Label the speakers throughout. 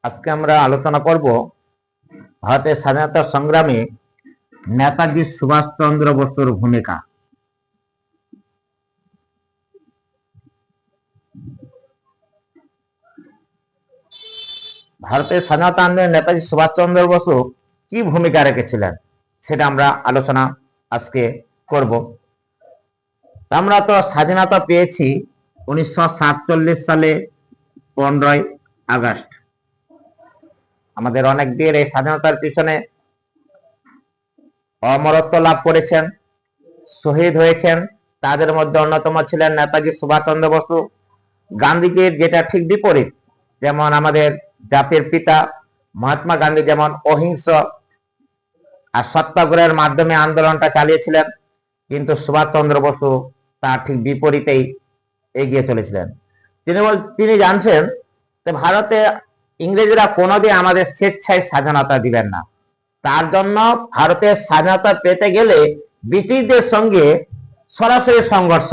Speaker 1: আজকে আমরা আলোচনা করব ভারতের স্বাধীনতা সংগ্রামে নেতাজি সুভাষচন্দ্র বসুর ভূমিকা। ভারতের স্বাধীনতা আন্দোলনে নেতাজি সুভাষচন্দ্র বসু কি ভূমিকা রেখেছিলেন সেটা আমরা আলোচনা আজকে করব। আমরা তো স্বাধীনতা পেয়েছি 1947 সালে 15ই আগস্ট। আমাদের অনেক দিন এই স্বাধীনতার পিছনে অমরত্ব লাভ করেছেন, শহীদ হয়েছেন। তাদের মধ্যে অন্যতম ছিলেন নেতাজি সুভাষচন্দ্র বসু। গান্ধীজির যেটা ঠিক বিপরীত, যেমন আমাদের জাতির পিতা মহাত্মা গান্ধী যেমন অহিংস আর সত্যাগ্রহের মাধ্যমে আন্দোলনটা চালিয়েছিলেন, কিন্তু সুভাষচন্দ্র বসু তার ঠিক বিপরীতেই এগিয়ে চলেছিলেন। তিনি জানছেন যে ভারতে ইংরেজরা কোনোদিন আমাদের স্বেচ্ছায় স্বাধীনতা দিবেন না। তার জন্য ভারতের স্বাধীনতা পেতে গেলে ব্রিটিশদের সঙ্গে সরাসরি সংঘর্ষ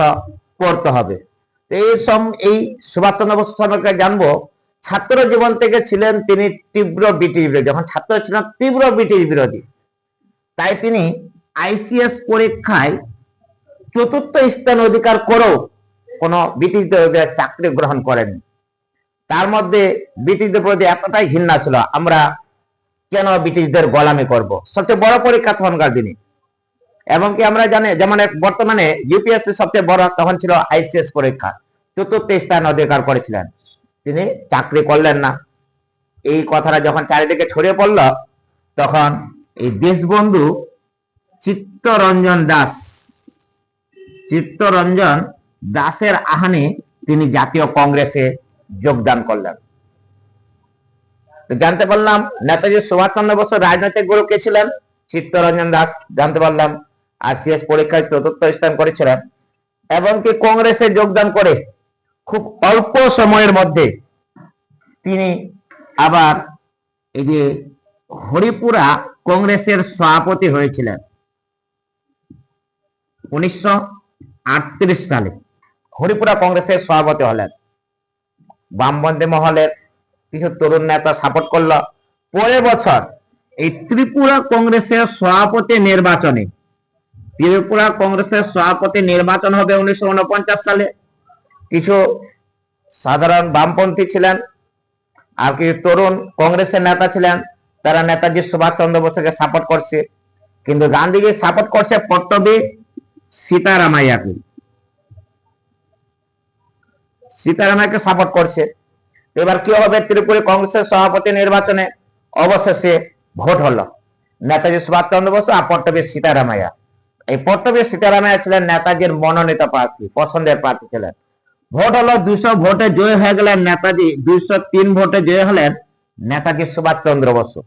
Speaker 1: করতে হবে। এই সুভাষচন্দ্র বসু সম্পর্কে জানবো। ছাত্র জীবন থেকে ছিলেন তিনি তীব্র ব্রিটিশ বিরোধী। যখন ছাত্র ছিলেন তীব্র ব্রিটিশ বিরোধী, তাই তিনি আইসিএস পরীক্ষায় 4র্থ স্থান অধিকার করেও কোনো ব্রিটিশদের চাকরি গ্রহণ করেনি। তার মধ্যে ব্রিটিশদের প্রতি এতটাই ঘৃণা ছিল, আমরা কেন ব্রিটিশদের গোলামি করব। সবচেয়ে বড় পরীক্ষা তখনকার দিনে, এবং কি আমরা জানি যেমন বর্তমানে ইউপিএসসি সবচেয়ে বড়, তখন ছিল আইসিএস পরীক্ষা। 4র্থ স্থান অধিকার করেছিলেন, তিনি চাকরি করলেন না। এই কথাটা যখন চারিদিকে ছড়িয়ে পড়ল, তখন এই দেশবন্ধু চিত্তরঞ্জন দাসের আহ্বানে তিনি জাতীয় কংগ্রেসে যোগদান করলেন। তো জানতে পারলাম নেতাজি সুভাষচন্দ্র বসু রাজনৈতিক গুরু কে ছিলেন, চিত্তরঞ্জন দাস। জানতে পারলাম আইসিএস পরীক্ষায় 4র্থ স্থান করেছিলেন, এবং কি কংগ্রেসে যোগদান করে খুব অল্প সময়ের মধ্যে তিনি আবার এই যে হরিপুরা কংগ্রেসের সভাপতি হয়েছিলেন। 1938 সালে হরিপুরা কংগ্রেসের সভাপতি হলেন। বামপন্থী মহলের কিছু তরুণ নেতা সাপোর্ট করলো। পরের বছর এই ত্রিপুরা কংগ্রেসের সভাপতি নির্বাচন হবে 1949 সালে। কিছু সাধারণ বামপন্থী ছিলেন আর কিছু তরুণ কংগ্রেসের নেতা ছিলেন, তারা নেতাজি সুভাষচন্দ্র বসুকে সাপোর্ট করছে। কিন্তু গান্ধীজি সাপোর্ট করছে পট্টবী সীতারামাইয়াকে সাপোর্ট করছে। এবার কি হবে, ত্রিপুরা কংগ্রেসের সভাপতি নির্বাচনে অবশেষে ভোট হলো নেতাজি সুভাষচন্দ্র বসু আর পট্টবী সীতারামাইয়া। এই পট্টবী সীতারামাইয়া ছিলেন নেতাজির মনোনীত প্রার্থী, পছন্দের প্রার্থী ছিলেন। ভোট হলো, 200 ভোটে জয়ী হয়ে গেলেন নেতাজি। 203 ভোটে জয়ী হলেন নেতাজি সুভাষচন্দ্র বসু।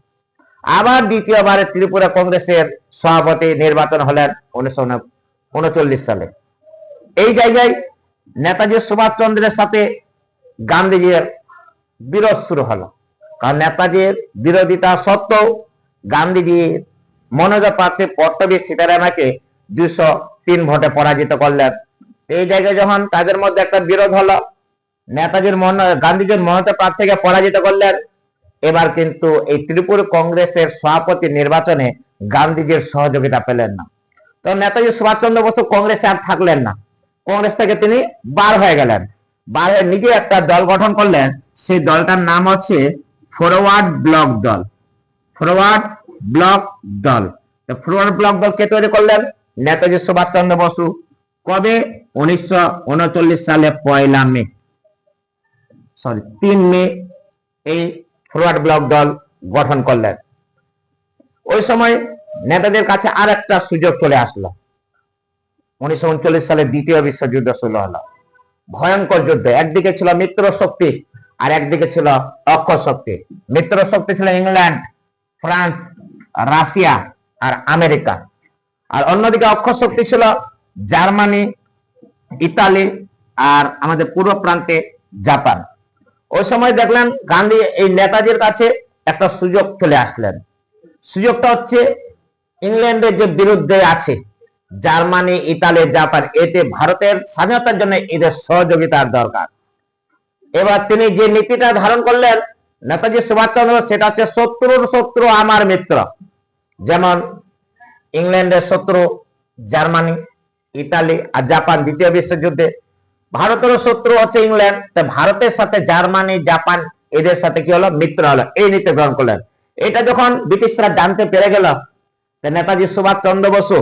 Speaker 1: আবার দ্বিতীয়বারে ত্রিপুরা কংগ্রেসের সভাপতি নির্বাচন হলেন 1939 সালে। এই জায়গায় নেতাজি সুভাষচন্দ্রের সাথে গান্ধীজির বিরোধ শুরু হলো, কারণ নেতাজির বিরোধিতা সত্ত্বেও গান্ধীজির মনোনীত প্রার্থী পট্টবী সীতারামাইয়াকে 203 ভোটে পরাজিত করলেন। এই জায়গায় যখন তাদের মধ্যে একটা বিরোধ হলো, গান্ধীজির মনোনীত প্রার্থীকে পরাজিত করলেন। এবার কিন্তু এই ত্রিপুরা কংগ্রেসের সভাপতি নির্বাচনে গান্ধীজির সহযোগিতা পেলেন না। তো নেতাজি সুভাষচন্দ্র বসু কংগ্রেসে আর থাকলেন না, কংগ্রেস থেকে তিনি বার হয়ে গেলেন। বার হয়ে নিজে একটা দল গঠন করলেন। সেই দলটার নাম হচ্ছে ফরওয়ার্ড ব্লক দল। ফরওয়ার্ড ব্লক দল কে তৈরি করলেন? নেতাজি সুভাষচন্দ্র বসু। কবে? 1939 সালে 3 মে এই ফরওয়ার্ড ব্লক দল গঠন করলেন। ওই সময় নেতাদের কাছে আর একটা সুযোগ চলে আসলো। 1939 সালে দ্বিতীয় বিশ্বযুদ্ধ শুরু হলো, ভয়ঙ্কর যুদ্ধ। একদিকে ছিল মিত্র শক্তি আর একদিকে ছিল অক্ষ শক্তি। মিত্র শক্তি ছিল ইংল্যান্ড, ফ্রান্স, রাশিয়া আর আমেরিকা, আর অন্যদিকে অক্ষ শক্তি ছিল জার্মানি, ইতালি আর আমাদের পূর্ব প্রান্তে জাপান। ওই সময় দেখলেন গান্ধী এই নেতাজির কাছে একটা সুযোগ চলে আসলেন। সুযোগটা হচ্ছে ইংল্যান্ডের যে বিরুদ্ধে আছে জার্মানি, ইতালি, জাপান, এতে ভারতের স্বাধীনতার জন্য এদের সহযোগিতার দরকার। এবার তিনি যে নীতিটা ধারণ করলেন, নেতাজি সুভাষচন্দ্র বোস সেটা হচ্ছে শত্রুর শত্রু আমার মিত্র। যেমন ইংল্যান্ডের শত্রু জার্মানি, ইতালি আর জাপান দ্বিতীয় বিশ্বযুদ্ধে, ভারতেরও শত্রু হচ্ছে ইংল্যান্ড, তা ভারতের সাথে জার্মানি জাপান এদের সাথে কি হলো, মিত্র হলো, এই নীতি গ্রহণ করলেন। এটা যখন ব্রিটিশরা জানতে পেরে গেল, নেতাজি সুভাষ চন্দ্র বসু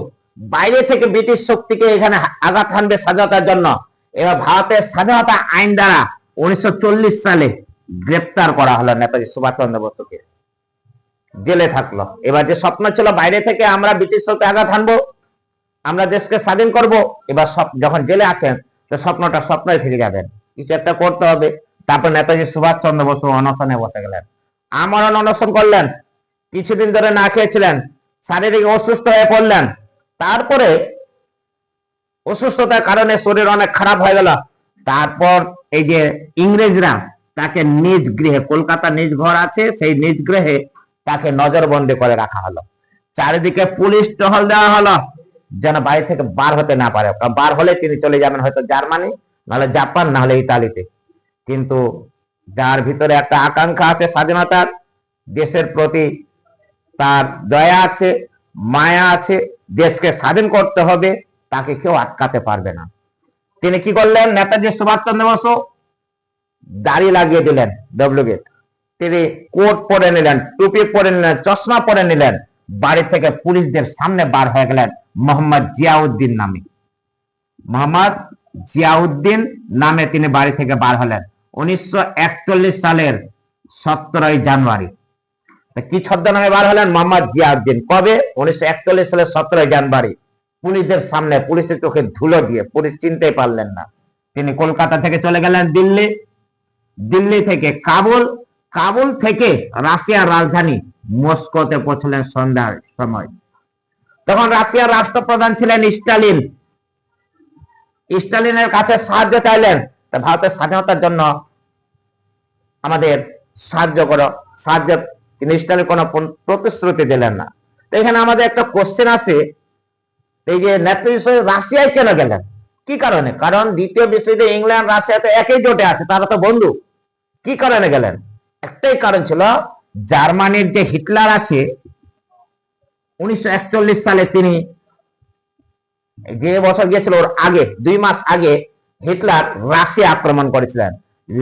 Speaker 1: বাইরে থেকে ব্রিটিশ শক্তিকে এখানে আঘাত হানবে স্বাধীনতার জন্য, এবার ভারতের স্বাধীনতা আইন দ্বারা 1940 সালে গ্রেপ্তার করা হলো নেতাজি সুভাষ চন্দ্র বসুকে, জেলে থাকলো। এবার যে স্বপ্ন ছিল বাইরে থেকে আমরা ব্রিটিশ শক্তি আঘাত হানবো, আমরা দেশকে স্বাধীন করব, এবার যখন জেলে আছেন তো স্বপ্নটা স্বপ্নই থেকে যাবেন, কিছু একটা করতে হবে। তারপর নেতাজি সুভাষ চন্দ্র বসু অনশনে বসে গেলেন, আমরণ অনশন করলেন, কিছুদিন ধরে না খেয়েছিলেন, শারীরিক অসুস্থ হয়ে পড়লেন। তারপরে অসুস্থতার কারণে শরীর অনেক খারাপ হয়ে গেল। তারপর এই যে ইংরেজরা তাকে নিজ গৃহে, কলকাতা নিজ ঘর আছে, সেই নিজ গৃহে তাকে নজরবন্দি করে রাখা হলো। চারিদিকে পুলিশ টহল দেওয়া হলো যেন বাড়ি থেকে বার হতে না পারে, বার হলে তিনি চলে যাবেন হয়তো জার্মানি, নাহলে জাপান, নাহলে ইতালিতে। কিন্তু যার ভিতরে একটা আকাঙ্ক্ষা আছে স্বাধীনতার, দেশের প্রতি তার দয়া আছে, মায়া আছে, দেশকে স্বাধীন করতে হবে, তাকে কেউ আটকাতে পারবে না। তিনি কি করলেন, নেতাজি সুভাষ চন্দ্র বসু দাড়ি লাগিয়ে দিলেন ডব্লিউগেট, তিনি কোট পরে নিলেন, টুপি পরে নিলেন, চশমা পরে নিলেন, বাড়ি থেকে পুলিশদের সামনে বার হয়ে গেলেন মোহাম্মদ জিয়াউদ্দিন নামে। মোহাম্মদ জিয়াউদ্দিন নামে তিনি বাড়ি থেকে বার হলেন 1941 সালের 17 জানুয়ারি। কি ছদ্মনামে বার হলেন, মোহাম্মদ জিয়াউদ্দিন। কবে? 1941 সালের 17 জানুয়ারি। পুলিশদের সামনে, পুলিশের চোখে ধুলো দিয়ে, পুলিশ চিনতে পারলেন না। তিনি কলকাতা থেকে চলে গেলেন দিল্লি, দিল্লি থেকে কাবুল, কাবুল থেকে রাশিয়ার রাজধানী মস্কোতে পৌঁছলেন সন্ধ্যার সময়। তখন রাশিয়ার রাষ্ট্রপ্রধান ছিলেন স্টালিন। স্টালিনের কাছে সাহায্য চাইলেন, ভারতের স্বাধীনতার জন্য আমাদের সাহায্য করো, সাহায্য। তিনি স্টালিন কোনো প্রতিশ্রুতি দিলেন না। তো এখানে আমাদের একটা কোশ্চেন আছে, এই যে নেতাজি রাশিয়ায় কেন গেলেন, কি কারণে? কারণ দ্বিতীয় বিশ্বযুদ্ধে ইংল্যান্ড রাশিয়াতে একই জোটে আছে, তারা তো বন্ধু। কি কারণে গেলেন? একটাই কারণ ছিল, জার্মানির যে হিটলার আছে 1941 সালে, তিনি যে বছর গিয়েছিল ওর আগে 2 মাস আগে হিটলার রাশিয়া আক্রমণ করেছিলেন।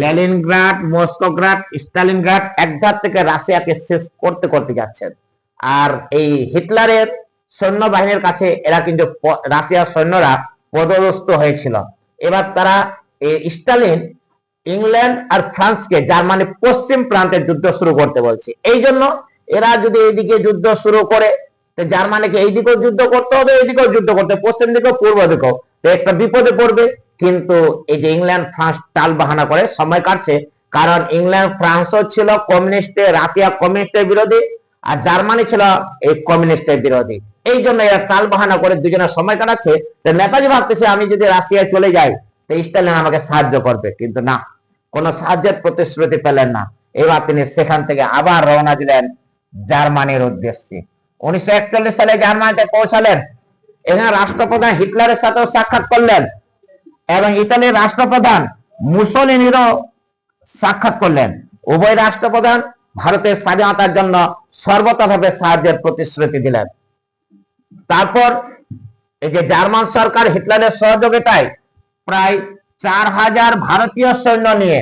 Speaker 1: লেনিনগ্রাড, মস্কোগ্রাড, স্টালিনগ্রাড একধার থেকে রাশিয়াকে শেষ করতে করতে যাচ্ছেন। আর এই হিটলারের সৈন্যবাহিনীর কাছে এরা কিন্তু, রাশিয়ার সৈন্যরা পদদস্ত হয়েছিল। এবার তারা স্টালিন ইংল্যান্ড আর ফ্রান্সকে জার্মানির পশ্চিম প্রান্তে যুদ্ধ শুরু করতে বলছে। এই জন্য এরা যদি এইদিকে যুদ্ধ শুরু করে, জার্মানিকে এইদিকেও যুদ্ধ করতে হবে, এইদিকেও যুদ্ধ করতে, পশ্চিম দিকেও পূর্ব দিকেও, তো একটা বিপদে পড়বে। কিন্তু এই যে ইংল্যান্ড ফ্রান্স টাল বাহানা করে সময় কাটছে, কারণ ইংল্যান্ড ফ্রান্সও ছিল কমিউনিস্টের, রাশিয়া কমিউনিস্টের বিরোধী, আর জার্মানি ছিল এই কমিউনিস্টের বিরোধী। এই জন্য এরা টাল বাহানা করে দুজনের সময় কাটাচ্ছে। নেতাজি ভাবতেছে আমি যদি রাশিয়ায় চলে যাই তো স্টালিন আমাকে সাহায্য করবে, কিন্তু না, কোনো সাহায্যের প্রতিশ্রুতি পেলেন না। এবার তিনি সেখান থেকে আবার রওনা দিলেন জার্মানির উদ্দেশ্যে। 1941 সালে জার্মানিতে পৌঁছালেন। এখানে রাষ্ট্রপ্রধান হিটলারের সাথেও সাক্ষাৎ করলেন এবং ইতালির রাষ্ট্রপ্রধান মুসোলিনিরও সাক্ষাৎ করলেন। উভয় রাষ্ট্রপ্রধান ভারতের স্বাধীনতার জন্য সর্বতভাবে সাহায্যের প্রতিশ্রুতি দিলেন। তারপর এই যে জার্মান সরকার হিটলারের সহযোগিতায় প্রায় 4000 ভারতীয় সৈন্য নিয়ে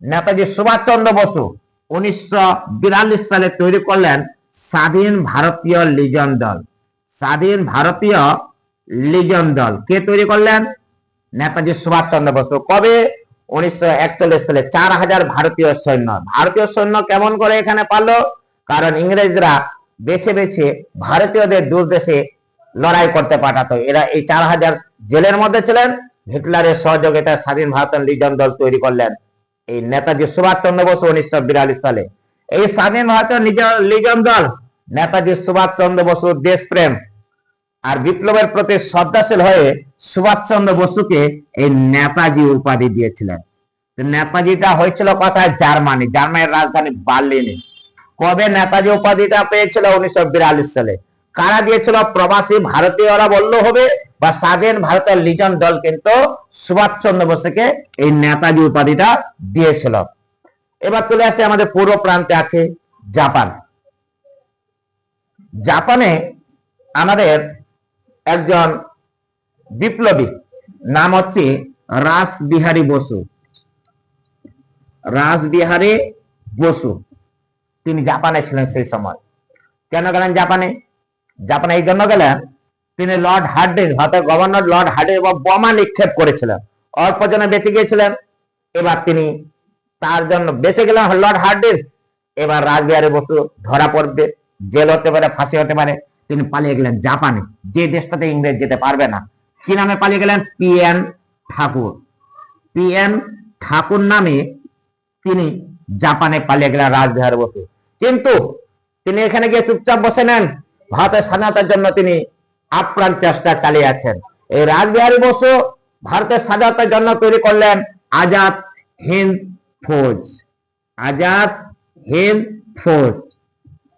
Speaker 1: নেতাজি সুভাষচন্দ্র বসু 1942 সালে তৈরি করলেন স্বাধীন ভারতীয় লিজন দল। স্বাধীন ভারতীয় লিজন দল কে তৈরি করলেন? নেতাজি সুভাষচন্দ্র বসু। কবে? 1941 সালে। 4000 ভারতীয় সৈন্য। ভারতীয় সৈন্য কেমন করে এখানে পারলো? কারণ ইংরেজরা বেছে বেছে ভারতীয়দের দূর দেশে লড়াই করতে পাঠাতো। এরা এই 4000 জেলের মধ্যে ছিলেন। হিটলারের সহযোগিতায় স্বাধীন ভারতীয় লিজন দল তৈরি করলেন এই নেতাজি সুভাষচন্দ্র বসু 1942 সালে। এই স্বাধীন ভারতীয় লিজন দল নেতাজি সুভাষচন্দ্র বসুর দেশপ্রেম আর বিপ্লবের প্রতি শ্রদ্ধাশীল হয়ে সুভাষচন্দ্র বসুকে এই নেতাজি উপাধি দিয়েছিলেন। নেতাজিটা হয়েছিল কোথায়? জার্মানি, জার্মানির রাজধানী বার্লিনে। কবে নেতাজি উপাধিটা পেয়েছিল? 1942 সালে। কারা দিয়েছিল? প্রবাসী ভারতীয়রা বললো হবে, বা স্বাধীন ভারতের লিজন দল কিন্তু সুভাষচন্দ্র বসুকে এই নেতাজি উপাধিটা দিয়েছিল। এবার চলে আসে আমাদের পূর্ব প্রান্তে আছে জাপান। জাপানে আমাদের একজন বিপ্লবী নাম হচ্ছে রাসবিহারী বসু। রাসবিহারী বসু তিনি জাপানে ছিলেন সেই সময়। কেন গেলেন জাপানে? জাপানে এই জন্য গেলেন, তিনি লর্ড হার্ডিঞ্জ অর্থাৎ গভর্নর লর্ড হার্ডিঞ্জ বোমা নিক্ষেপ করেছিলেন, অল্প জনে বেঁচে গিয়েছিলেন। এবার তিনি তার জন্য বেঁচে গেলেন লর্ড হার্ডিঞ্জ। এবার রাসবিহারী বসু ধরা পড়বে, জেল হতে পারে, ফাঁসি হতে পারে। তিনি পালিয়ে গেলেন জাপানে, যে দেশটাতে ইংরেজ যেতে পারবে না। কি নামে পালিয়ে গেলেন? পি.এন. ঠাকুর। পি.এন. ঠাকুর নামে তিনি জাপানে পালিয়ে গেলেন রাসবিহারী বসু। কিন্তু তিনি এখানে গিয়ে চুপচাপ বসে নেন, ভারতের স্বাধীনতার জন্য তিনি আপ্রাণ চেষ্টা চালিয়ে যাচ্ছেন। এই রাসবিহারী বসু ভারতের স্বাধীনতার জন্য তৈরি করলেন আজাদ হিন্দ ফৌজ। আজাদ হিন্দ ফৌজ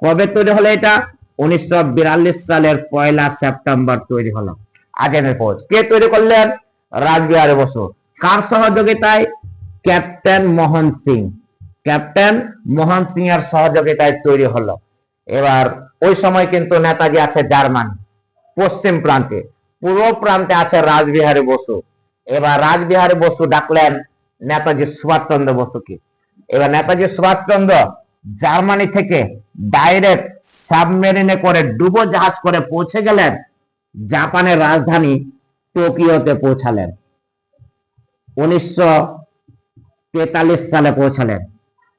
Speaker 1: কবে তৈরি হলো? এটা 1942 সালের 1 সেপ্টেম্বর তৈরি হলো আজাদ হিন্দ ফৌজ। কে তৈরি করলেন? রাসবিহারী বসু। কার সহযোগিতায়? ক্যাপ্টেন মোহন সিং। ক্যাপ্টেন মোহন সিং এর সহযোগিতায় তৈরি হলো। এবার ওই সময় কিন্তু নেতাজি আছে জার্মানি পশ্চিম প্রান্তে, পূর্ব প্রান্তে আছে রাসবিহারী বসু। এবার রাসবিহারী বসু ডাকলেন নেতাজি সুভাষচন্দ্র বসুকে। এবার নেতাজি সুভাষচন্দ্র জার্মানি থেকে ডাইরেক্ট সাবমেরিনে করে ডুবো জাহাজ করে পৌঁছে গেলেন জাপানের রাজধানী টোকিওতে। পৌঁছালেন 1943 সালে পৌঁছালেন।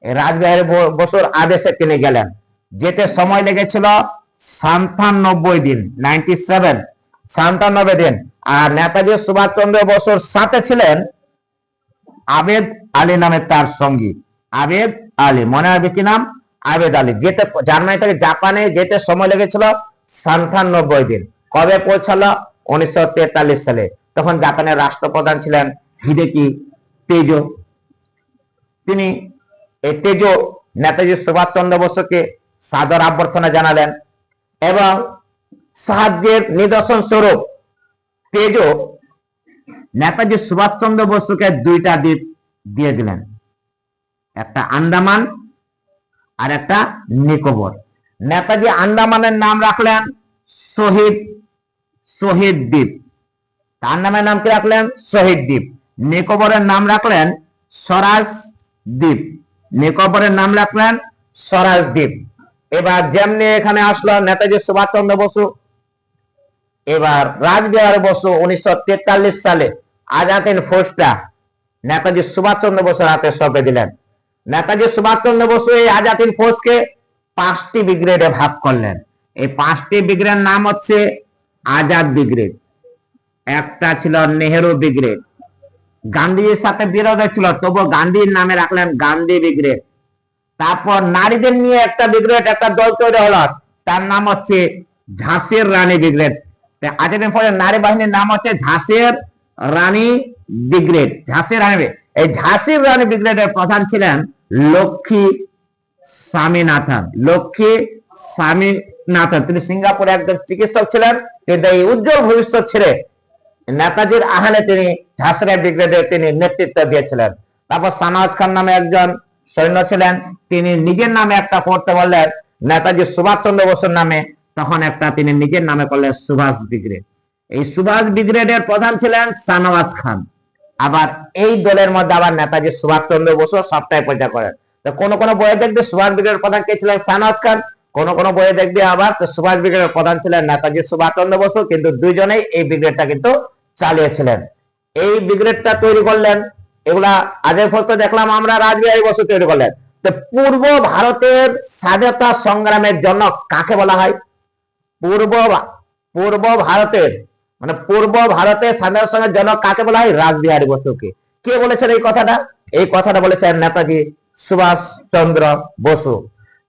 Speaker 1: রাসবিহারী বসুর আদেশে তিনি গেলেন। যেতে সময় লেগেছিল 97 দিন, 97 দিন। আর নেতাজি সুভাষচন্দ্র বসুর সাথে ছিলেন আবেদ আলী নামে তার সঙ্গী। আবেদ আলী, মনে হবে কি নাম? আবেদ আলী। যেতে জার্মানি থেকে জাপানে যেতে সময় লেগেছিল 97 দিন। কবে পৌঁছালো? 1943 সালে। তখন জাপানের রাষ্ট্রপ্রধান ছিলেন হিদেকি তেজো। তিনি এই তেজো নেতাজি সুভাষচন্দ্র বসুকে সাদর অভ্যর্থনা জানালেন এবং সাহায্যের নিদর্শন স্বরূপ তেজো নেতাজি সুভাষচন্দ্র বসুকে 2টা দ্বীপ দিয়ে দিলেন, একটা আন্দামান আর একটা নিকোবর। নেতাজি আন্দামানের নাম রাখলেন শহীদ দ্বীপ। তার নামের নাম কি রাখলেন? শহীদ দ্বীপ। নিকোবরের নাম রাখলেন স্বরাজ দ্বীপ। নিকোবরের নাম রাখলেন স্বরাজ দ্বীপ। এবার যেমনি এখানে আসলো নেতাজি সুভাষচন্দ্র বসু, এবার রাসবিহারী বসু 1943 সালে আজাদ হিন্দ ফৌজটা নেতাজি সুভাষচন্দ্র বসুর হাতে সঁপে দিলেন। নেতাজি সুভাষচন্দ্র বসু এই আজাদ হিন্দ ফৌজকে 5টি ব্রিগেডে ভাগ করলেন। এই 5টি ব্রিগেডের নাম হচ্ছে আজাদ ব্রিগেড, একটা ছিল নেহেরু ব্রিগেড। গান্ধীজির সাথে বিরোধ ছিল, তবু গান্ধীর নামে রাখলেন গান্ধী ব্রিগেড। তারপর নারীদের নিয়ে একটা ব্রিগেড, একটা দল তৈরি হলো, তার নাম হচ্ছে ঝাঁসির রানী ব্রিগেড। আজাদ হিন্দ ফৌজের নারী বাহিনীর নাম হচ্ছে ঝাঁসির রানী ব্রিগেড। ঝাঁসির রানী, এই ঝাঁসির রানী ব্রিগেডের প্রধান ছিলেন লক্ষ্মী স্বামীনাথন। লক্ষ্মী স্বামীনাথন তিনি সিঙ্গাপুরে একজন চিকিৎসক ছিলেন, কিন্তু এই উজ্জ্বল ভবিষ্যৎ ছেড়ে নেতাজির আহ্বানে তিনি ঝাঁসির ব্রিগেডের তিনি নেতৃত্ব দিয়েছিলেন। তারপর সানওয়াজ খান নামে একজন সৈন্য ছিলেন, তিনি নিজের নামে একটা করতে বললেন নেতাজি সুভাষচন্দ্র বসুর নামে, তখন একটা তিনি নিজের নামে করলেন সুভাষ ব্রিগেড। এই সুভাষ ব্রিগেডের প্রধান ছিলেন সানওয়াজ খান। আবার এই দলের মধ্যে আবার নেতাজি সুভাষচন্দ্র বসু সবটাই প্রচার করেন। তো কোন কোন বইয়ে দেখবে সুভাষ ব্রিগেডের প্রধান কে ছিলেন? সানওয়াজ খান। কোন কোন বইয়ে দেখবে আবার সুভাষ ব্রিগেডের প্রধান ছিলেন নেতাজি সুভাষচন্দ্র বসু, কিন্তু দুইজনেই এই ব্রিগেডটা কিন্তু চালিয়েছিলেন। এই ব্রিগেডটা তৈরি করলেন, এগুলা আজের ফটো দেখলাম আমরা, রাসবিহারী বসু তৈরি করলেন। তো পূর্ব ভারতের স্বাধীনতা সংগ্রামের জনক কাকে বলা হয়? পূর্ব ভারতের মানে পূর্ব ভারতের স্বাধীনতা সংগ্রামের জনক কাকে বলা হয়? রাসবিহারী বসুকে। কে বলেছেন এই কথাটা? এই কথাটা বলেছেন নেতাজি সুভাষচন্দ্র বসু।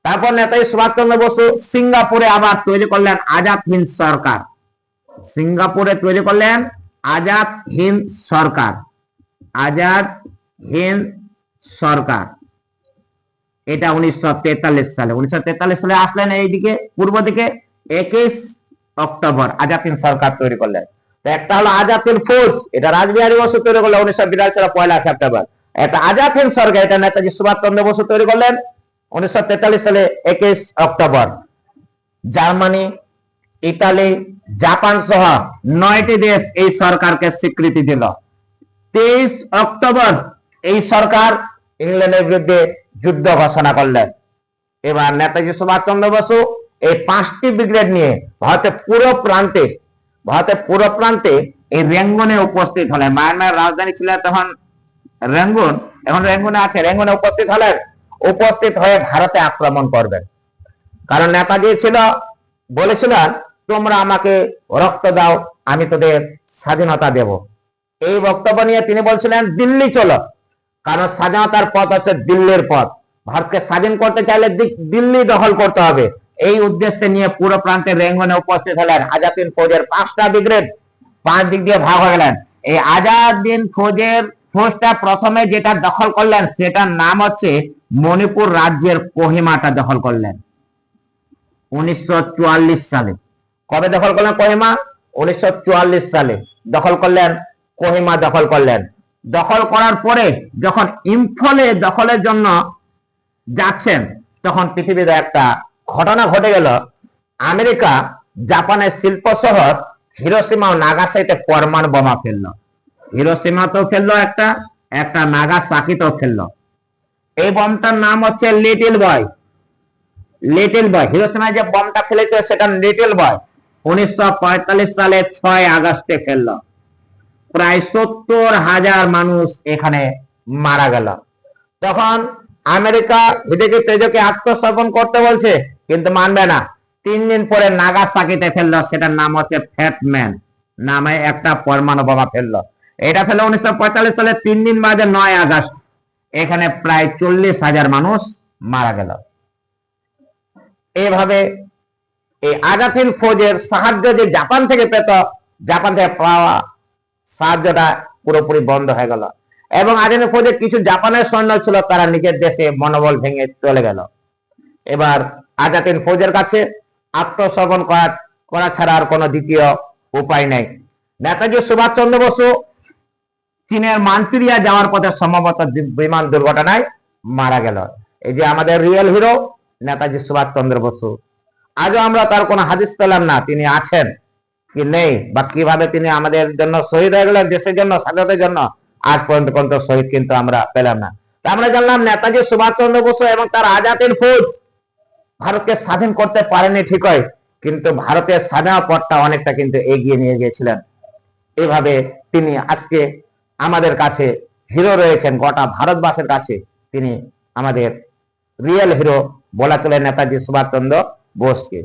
Speaker 1: তারপর নেতাজি সুভাষচন্দ্র বসু সিঙ্গাপুরে আবার তৈরি করলেন আজাদ হিন্দ সরকার। সিঙ্গাপুরে তৈরি করলেন আজাদ হিন্দ সরকার। আজাদ হিন্দ সরকার, এটা 1943 সালে। 1943 সালে আসলেন এইদিকে পূর্ব দিকে। 21 অক্টোবর আজাদ হিন্দ সরকার তৈরি করলেন। একটা হলো আজাদ হিন্দ ফৌজ, এটা রাসবিহারী বসু তৈরি করলেন 1942 সালে 1 সেপ্টেম্বর। একটা আজাদ হিন্দ সরকার, এটা নেতাজি সুভাষচন্দ্র বসু তৈরি করলেন 1943 সালে 21 অক্টোবর। জার্মানি, ইতালি, জাপান সহ 9টি দেশ এই সরকারকে স্বীকৃতি দিল। 23 অক্টোবর এই সরকার ইংল্যান্ডের বিরুদ্ধে যুদ্ধ ঘোষণা করলেন। এবার নেতাজি সুভাষচন্দ্র বসু এই 5টি ব্রিগেড নিয়ে ভারতের পুরো প্রান্তে এই রেঙ্গুনে উপস্থিত হলেন। মায়ানমার রাজধানী ছিল তখন রেঙ্গুন, এখন রেঙ্গুনে আছে, রেঙ্গুনে উপস্থিত হয়ে ভারতে আক্রমণ করবেন। কারণ নেতাজি বলেছিলেন, তোমরা আমাকে রক্ত দাও, আমি তোদের স্বাধীনতা দেব। এই বক্তব্য নিয়ে তিনি বলছিলেন, দিল্লি চলো, কারণ স্বাধীনতার পথ হচ্ছে দিল্লির পথ। ভারতকে স্বাধীন করতে চাইলে দিল্লি দখল করতে হবে। এই উদ্দেশ্যে নিয়ে পুরো প্রান্তে রেঙ্গুনে উপস্থিত হলেন আজাদ হিন্দ ফৌজের 5টা ব্রিগেড। 5 দিক দিয়ে ভাগ হয়ে গেলেন। এই আজাদ হিন্দ ফৌজটা প্রথমে যেটা দখল করলেন সেটার নাম হচ্ছে মণিপুর রাজ্যের কোহিমাটা দখল করলেন 1944 সালে। কবে দখল করলেন কোহিমা? 1944 সালে দখল করলেন কোহিমা। দখল করার পরে যখন ইম্ফলে দখলের জন্য যাচ্ছেন, তখন পৃথিবীতে একটা ঘটনা ঘটে গেল। আমেরিকা জাপানের শিল্প শহর হিরোশিমা ও নাগাসাকিতে পরমাণু বোমা ফেললো। হিরোশিমাতেও ফেললো একটা নাগাসাকিতেও ফেললো। এই বোমটার নাম হচ্ছে লিটল বয়। হিরোশিমায় যে বোমটা ফেলেছে সেটা লিটল বয়। 1945 সালে 6 আগস্টে ফেললো। প্রায় 70,000 মানুষ এখানে মারা গেল। তখন আমেরিকা হিদেকি তেজোকে আত্মসমর্পণ করতে বলছে, কিন্তু মানবে না। 3 দিন পরে নাগাসাকিতে ফেললো, সেটার নাম হচ্ছে ফ্যাটম্যান নামে একটা পরমাণু বোমা ফেললো। এটা ফেললো 1945 সালে 3 দিন বাদে 9 আগস্ট। এখানে প্রায় 40,000 মানুষ মারা গেল। এইভাবে এই আজাদ হিন্দ ফৌজের সাহায্য যে জাপান থেকে পেত, জাপান থেকে পাওয়া সাহায্যটা পুরোপুরি বন্ধ হয়ে গেল। এবং আজাদ হিন্দ ফৌজের কিছু জাপানের সৈন্য ছিল, তারা নিজের দেশে মনোবল ভেঙে চলে গেল। এবার আজাদ হিন্দ ফৌজের কাছে আত্মসমর্পণ করা ছাড়া আর কোনো দ্বিতীয় উপায় নেই। নেতাজি সুভাষচন্দ্র বসু চীনের মানচুরিয়া যাওয়ার পথে সম্ভবত বিমান দুর্ঘটনায় মারা গেল। এই যে আমাদের রিয়েল হিরো নেতাজি সুভাষচন্দ্র বসু। আজও আমরা তার কোনো হাদিস পেলাম না, তিনি আছেন কি নেই, বা কিভাবে তিনি আমাদের জন্য শহীদ হয়ে গেলেন, দেশের জন্য, স্বাধীনতার জন্য। আজ পর্যন্ত শহীদ কিন্তু আমরা পেলাম না। আমরা জানলাম নেতাজি সুভাষচন্দ্র বসু এবং তার আজাদ হিন্দ ফৌজ ভারতকে স্বাধীন করতে পারেনি ঠিক হয়, কিন্তু ভারতের স্বাধীনতার পথটা অনেকটা কিন্তু এগিয়ে নিয়ে গিয়েছিলেন। এভাবে তিনি আজকে আমাদের কাছে হিরো রয়েছেন, গোটা ভারতবাসীর কাছে তিনি আমাদের রিয়েল হিরো বলা চলে নেতাজি সুভাষচন্দ্র বোসকে।